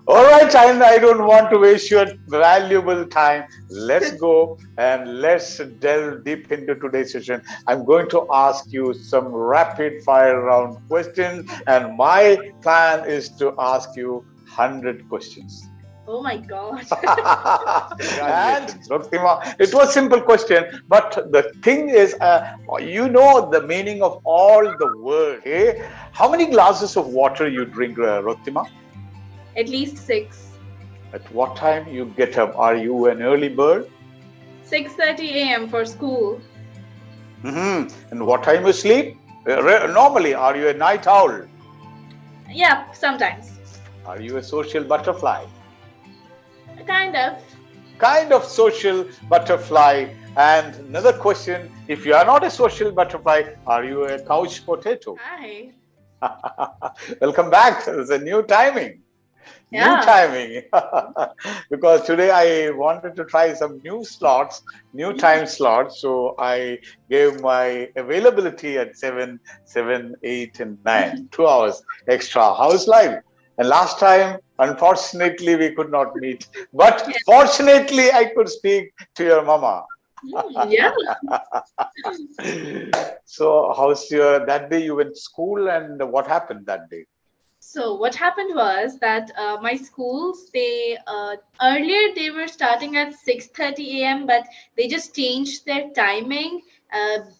All right, I don't want to waste your valuable time. Let's go and let's delve deep into today's session. I'm going to ask you some rapid fire round questions, and my plan is to ask you 100 questions. Oh my God. And Roktima, it was simple question, but the thing is, you know the meaning of all the words. Okay? How many glasses of water you drink, Roktima? At least six. At what time you get up? Are you an early bird? 6:30 a.m. for school. And what time you sleep? Normally, are you a night owl? Yeah, sometimes. Are you a social butterfly? Kind of. Kind of social butterfly. And another question, if you are not a social butterfly, are you a couch potato? Hi. Welcome back. It's a new timing. New Yeah. timing. Because today I wanted to try some new slots, new time slots. So I gave my availability at 7, 7, 8, and 9. 2 hours extra. How's life? And last time, unfortunately, we could not meet. But Yeah. fortunately, I could speak to your mama. Yeah. So how's your that day you went to school and what happened that day? So what happened was that my schools, they earlier they were starting at 6:30 a.m., but they just changed their timing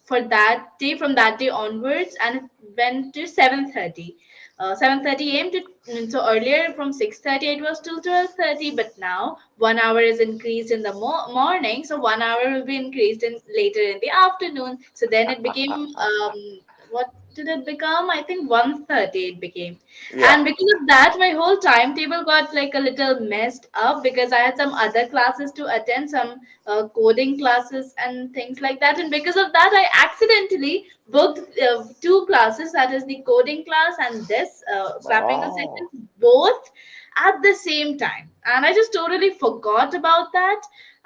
for that day, from that day onwards, and it went to 7:30. 7:30 a.m. to, so earlier from 6:30 it was till 12:30, but now 1 hour is increased in the morning, so 1 hour will be increased in later in the afternoon. So then it became what did it become? I think 1:30 it became. Yeah. And because of that, my whole timetable got like a little messed up because I had some other classes to attend, some coding classes and things like that. And because of that, I accidentally booked two classes, that is the coding class and this Clapingo Oh. session, both at the same time. And I just totally forgot about that.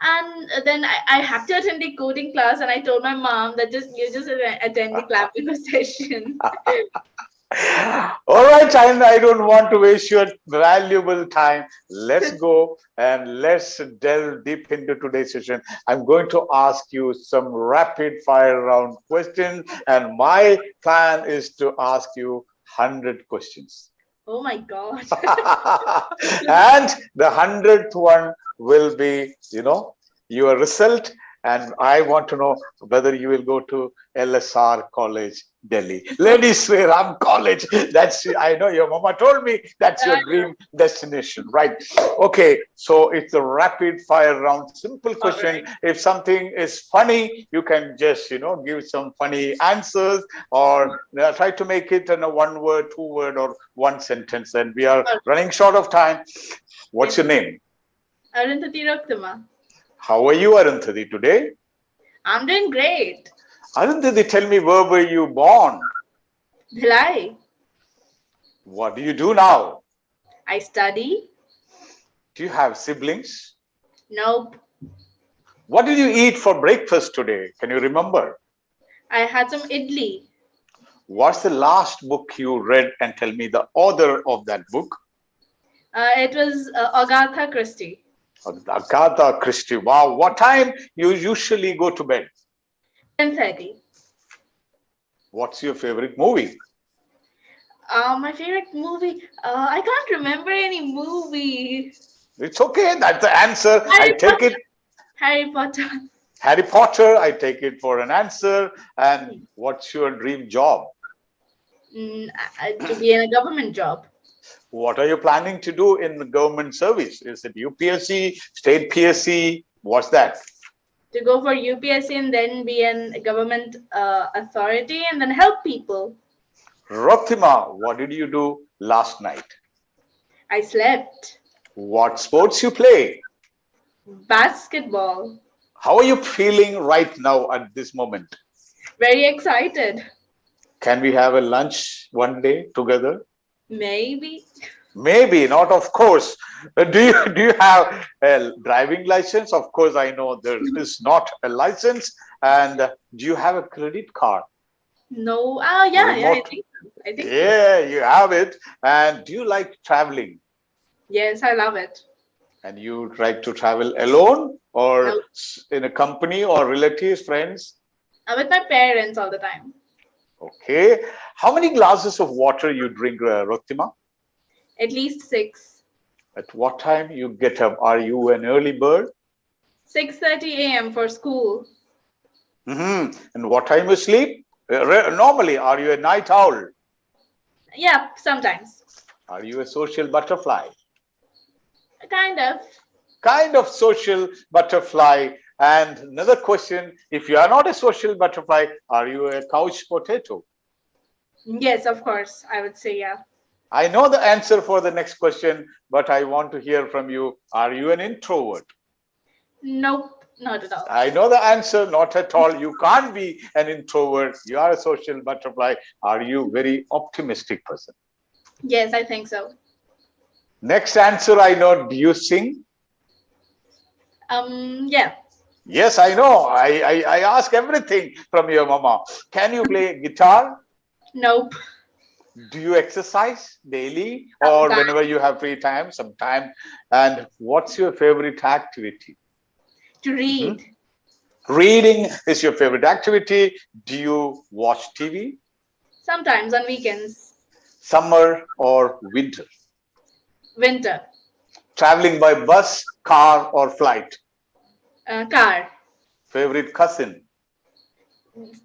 And then I had to attend the coding class, and I told my mom that just you just attend the Clapingo session. All right, I don't want to waste your valuable time. Let's go and let's delve deep into today's session. I'm going to ask you some rapid fire round questions, and my plan is to ask you 100 questions. Oh my God. And the 100th one will be, your result. And I want to know whether you will go to LSR College, Delhi. Ladies swear I'm college. That's, I know your mama told me that's your dream destination, right? Okay, so it's a rapid fire round, simple All question. right. If something is funny, you can just, give some funny answers, or try to make it in a one word, two word, or one sentence. And we are All running short of time. What's right. your name? Arundhati Roktima. How are you, Arundhati, today? I'm doing great. Arundhati, tell me, where were you born? Bhilai. What do you do now? I study. Do you have siblings? Nope. What did you eat for breakfast today? Can you remember? I had some idli. What's the last book you read, and tell me the author of that book? It was Agatha Christie. Agatha Christie. Wow. What time you usually go to bed? 10:30. What's your favorite movie? My favorite movie. I can't remember any movie. It's okay. That's the answer. I Harry take it. Potter. Harry Potter. Harry Potter. I take it for an answer. And what's your dream job? To be in a government job. What are you planning to do in the government service? Is it UPSC, state PSC? What's that? To go for UPSC and then be in a government authority and then help people. Roktima, what did you do last night? I slept. What sports you play? Basketball. How are you feeling right now at this moment? Very excited. Can we have a lunch one day together? Maybe. Maybe not, of course. Do you have a driving license? Of course, I know there is not a license. And do you have a credit card? No. Oh, yeah, yeah, I Remote think. I think so. Yeah, you have it. And do you like traveling? Yes, I love it. And you like to travel alone No, or in a company or relatives, friends? I'm with my parents all the time. Okay. How many glasses of water you drink, Roktima? At least six. At what time you get up? Are you an early bird? 6:30 a.m. for school. And what time you sleep? Normally, are you a night owl? Yeah, sometimes. Are you a social butterfly? Kind of. Kind of social butterfly. And another question, if you are not a social butterfly, are you a couch potato? Yes, of course. I would say yeah. I know the answer for the next question, but I want to hear from you. Are you an introvert? Nope, not at all. I know the answer, not at all. You can't be an introvert. You are a social butterfly. Are you very optimistic person? Yes, I think so. Next answer, I know. Do you sing? Yeah. Yes, I know. I ask everything from your mama. Can you play guitar? Nope. Do you exercise daily or Sometimes whenever you have free time, sometime? And what's your favorite activity? to Mhm. read. Reading is your favorite activity. Do you watch TV? Sometimes on weekends. Summer or winter? Winter. Traveling by bus, car, or flight? Car. Favorite cousin?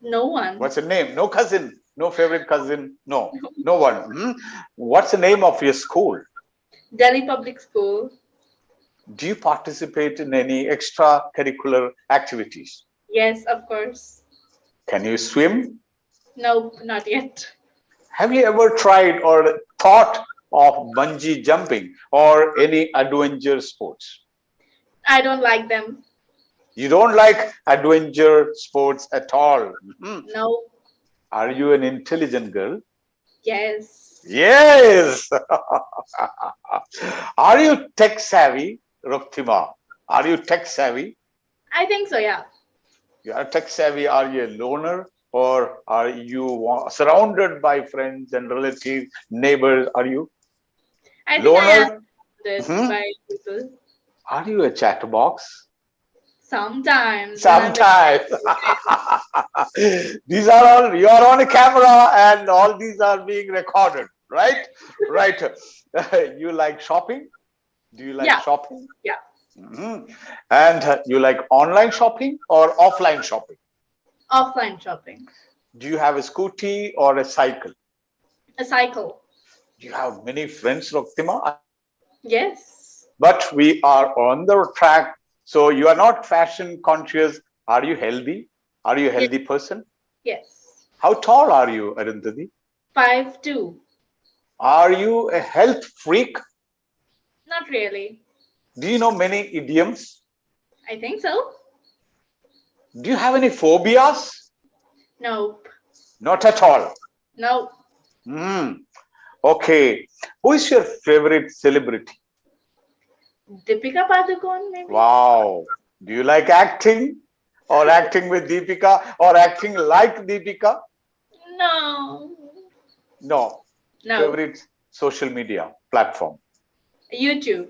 No one. What's the name? No cousin. No favorite cousin. No, no one. What's the name of your school? Delhi Public School. Do you participate in any extracurricular activities? Yes, of course. Can you swim? Nope, not yet. Have you ever tried or thought of bungee jumping or any adventure sports? I don't like them. You don't like adventure sports at all. Mhm. No. Are you an intelligent girl? Yes. Yes. Are you tech savvy, Roktima? Are you tech savvy? I think so, yeah. You are tech savvy. Are you a loner or are you surrounded by friends and relatives, neighbors? Are you I think I am loner? surrounded Mhm. by people. Are you a chatterbox? Sometimes when I'm very Sometimes. These are all, you are on a camera and all these are being recorded, right? Right. You like shopping? Do you like yeah, shopping? yeah. And you like online shopping or offline shopping? Offline shopping. Do you have a scooty or a cycle? A cycle. Do you have many friends, Roktima? Yes. But we are on the track. So you are not fashion conscious. Are you healthy? Are you a Yes. healthy person? Yes. How tall are you, Arundhati? 5'2". Are you a health freak? Not really. Do you know many idioms? I think so. Do you have any phobias? Nope. Not at all. Nope. Hmm. Okay. Who is your favorite celebrity? Deepika Padukone, maybe? Wow. Do you like acting or acting with Deepika or acting like Deepika? No. No. No. Favorite social media platform. YouTube.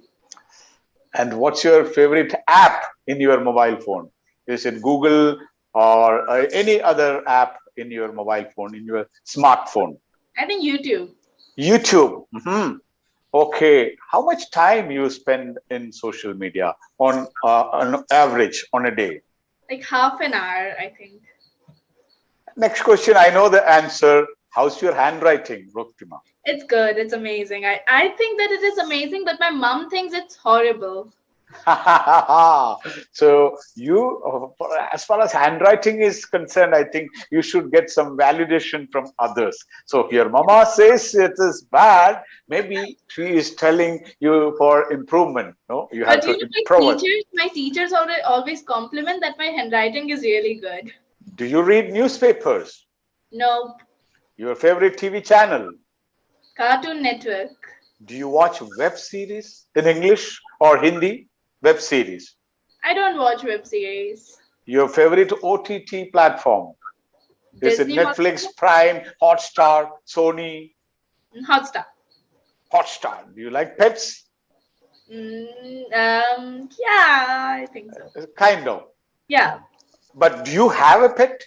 And what's your favorite app in your mobile phone? Is it Google or any other app in your mobile phone, in your smartphone? I think YouTube. YouTube. Okay. How much time you spend in social media on average on a day? Like half an hour, I think. Next question. I know the answer. How's your handwriting, Roktima? It's good. It's amazing. I think that it is amazing, but my mom thinks it's horrible. So you, as far as handwriting is concerned, I think you should get some validation from others. So if your mama says it is bad, maybe she is telling you for improvement. No, you have But to you know, improve it. my teachers always compliment that my handwriting is really good. Do you read newspapers? Nope. Your favorite TV channel? Cartoon Network. Do you watch web series in English or Hindi? Web series. I don't watch web series. Your favorite OTT platform? Is it Disney Netflix, Hotstar. Prime, Hotstar, Sony, Hotstar. Hotstar? Do you like pets? Yeah, I think so. Kind of. Yeah, But do you have a pet?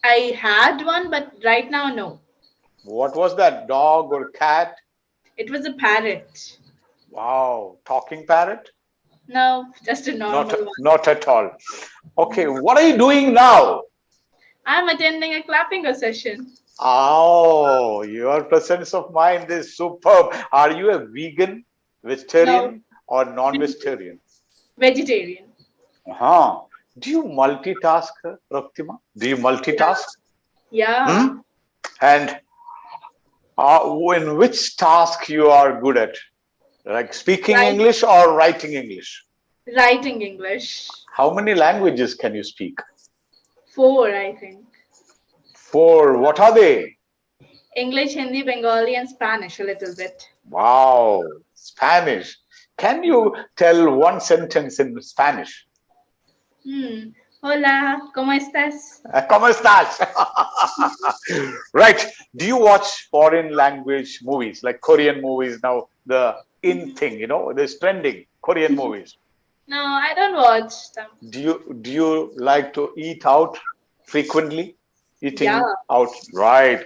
I had one, but right now, no. What was that? Dog or cat? It was a parrot. Wow, talking parrot? No, just a Not, normal one. not at all. Okay, what are you doing now? I'm attending a Clapingo session. Oh, your presence of mind is superb. Are you a vegan, No, vegetarian, or non-vegetarian? vegetarian. Uh-huh. Do you multitask, Roktima? Do you Yeah, multitask? yeah. Hmm? And in which task you are good at? Like speaking Right, English or writing English? writing English. How many languages can you speak? Four, I think. Four. What are they? English, Hindi, Bengali, and Spanish a little bit. Wow, Spanish. Can you tell one sentence in Spanish? Hola, ¿cómo estás? ¿Cómo estás? Right. Do you watch foreign language movies like Korean movies now? The in thing, this trending Korean movies. No, I don't watch them. Do you like to eat out frequently? Yeah, Eating out, right?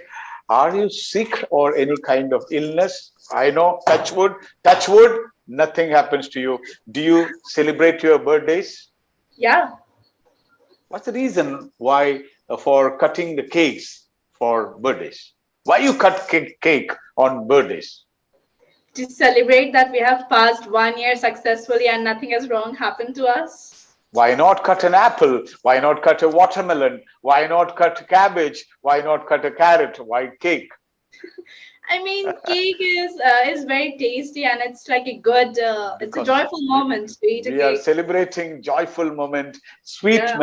Are you sick or any kind of illness? I know, touch wood, nothing happens to you. Do you celebrate your birthdays? yeah. What's the reason why for cutting the cakes for birthdays? Why you cut cake on birthdays? To celebrate that we have passed 1 year successfully and nothing has wrong happened to us. Why not cut an apple? Why not cut a watermelon? Why not cut cabbage? Why not cut a carrot? Why cake? I mean, cake is very tasty and it's like a good, it's a Because joyful moment to eat a we are cake. celebrating joyful moment, Yeah,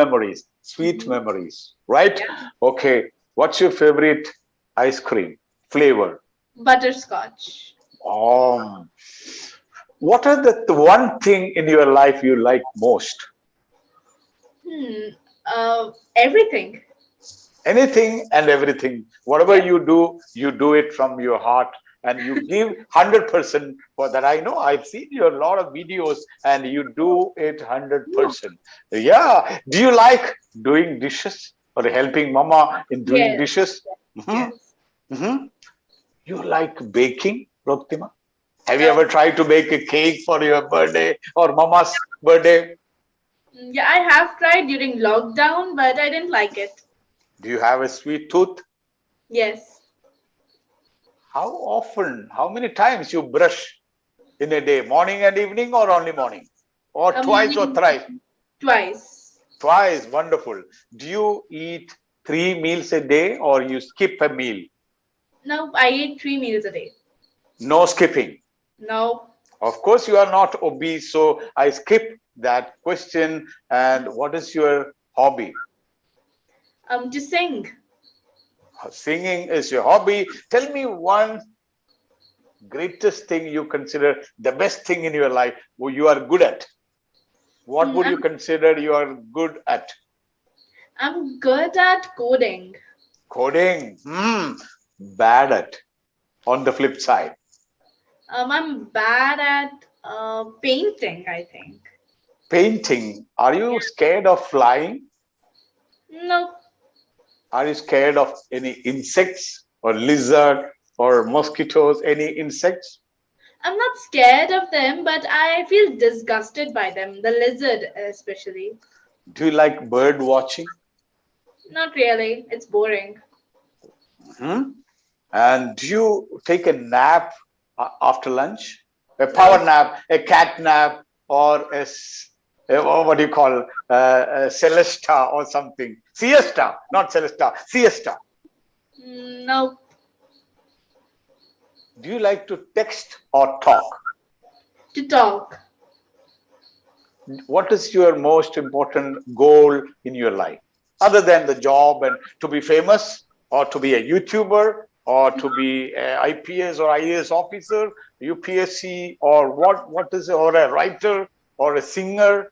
sweet memories, right? yeah. Okay, what's your favorite ice cream flavor? Butterscotch. Um, what are the one thing in your life you like most? Hmm. Everything. Anything and everything. Whatever Yeah. you do it from your heart and you give 100% for that. I know I've seen your lot of videos and you do it Yeah. 100%. Yeah. Do you like doing dishes or helping mama in doing Yes. dishes? Mhm, Yes. mhm. You like baking, Roktima? Have you Uh, ever tried to bake a cake for your birthday or mama's birthday? yeah, I have tried during lockdown, but I didn't like it. Do you have a sweet tooth? Yes. How often, how many times you brush in a day, morning and evening or only morning? Or twice or Morning thrice? twice. Twice, wonderful. Do you eat 3 meals a day or you skip a meal? No, I eat 3 meals a day. No skipping. No. Of course, you are not obese, so I skip that question. And what is your hobby? To sing. Singing is your hobby. Tell me one greatest thing you consider the best thing in your life who you are good at. What would you I'm consider you are good at? I'm good at coding. Coding. Bad at. On the flip side. I'm bad at painting, I think. Painting. Are you Yeah. scared of flying? No, Are you scared of any insects or lizard or mosquitoes? Any insects? I'm not scared of them, but I feel disgusted by them. The lizard, especially. Do you like bird watching? Not really. It's boring. Hmm? And do you take a nap after lunch? A No, power nap, a cat nap, or what do you call a celesta or something? Siesta, not celesta, siesta. no. Do you like to text or talk? To talk. What is your most important goal in your life other than the job and to be famous or to be a YouTuber or to be a IPS or IAS officer, UPSC, or what is it, or a writer or a singer?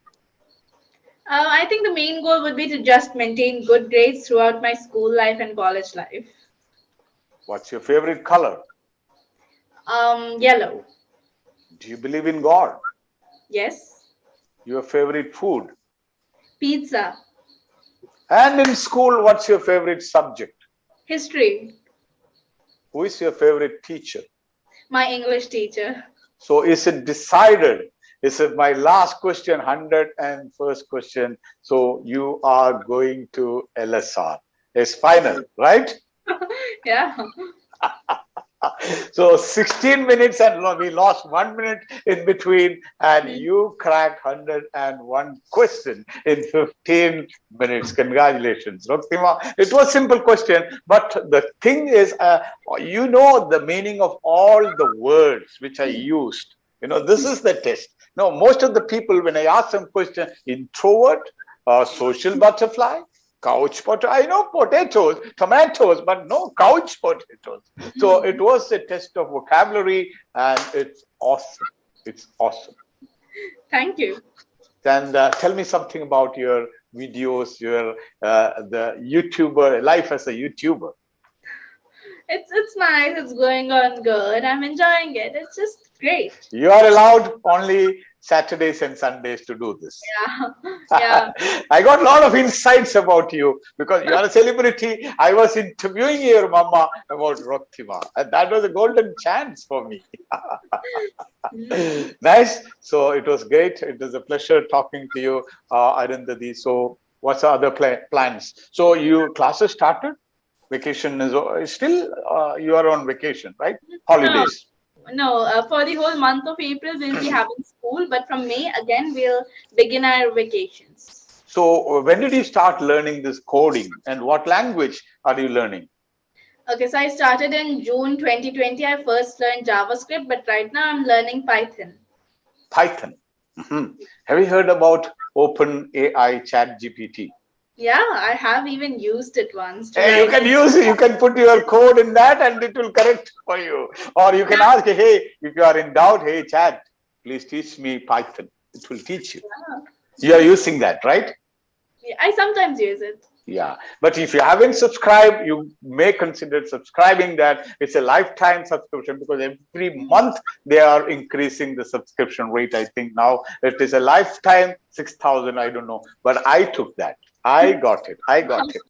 I think the main goal would be to just maintain good grades throughout my school life and college life. What's your favorite color? Yellow. Do you believe in God? Yes. Your favorite food? Pizza. And in school, what's your favorite subject? History. Who is your favorite teacher? My English teacher. So is it decided? This is my last question, 101st question. So you are going to LSR. It's final, right? Yeah. So 16 minutes and we lost 1 minute in between, and you cracked 101 question in 15 minutes. Congratulations, Roktima. It was simple question, but the thing is, you know the meaning of all the words which I used. This is the test. No, most of the people, when I ask them question, introvert, social butterfly, couch potato. I know potatoes, tomatoes, but no couch potatoes. So it was a test of vocabulary, and it's awesome. It's awesome. Thank you. And tell me something about your videos, your the YouTuber life as a YouTuber. It's nice. It's going on good. I'm enjoying it. It's just great. You are allowed only Saturdays and Sundays to do this. Yeah. Yeah. I got a lot of insights about you because you are a celebrity. I was interviewing your mama about Roktima, and that was a golden chance for me. Nice. So it was great. It was a pleasure talking to you, Arundhati. So what's the other plans? So you classes started? Vacation is still you are on vacation, right? No, Holidays. no. For the whole month of April, we'll be having school, but from May again, we'll begin our vacations. So when did you start learning this coding, and what language are you learning? Okay, so I started in June 2020. I first learned JavaScript, but right now I'm learning Python. Python. Mhm. Have you heard about Open AI Chat GPT? Yeah, I have even used it once to Hey, you write. can use it. You can put your code in that, and it will correct for you. Or you can ask, hey, if you are in doubt, hey, chat, please teach me Python. It will teach you. You are using that, right? Yeah, I sometimes use it. Yeah, but if you haven't subscribed, you may consider subscribing that. It's a lifetime subscription because every month they are increasing the subscription rate. I think now it is a lifetime 6,000. I don't know, but I took that. I got it. I got it.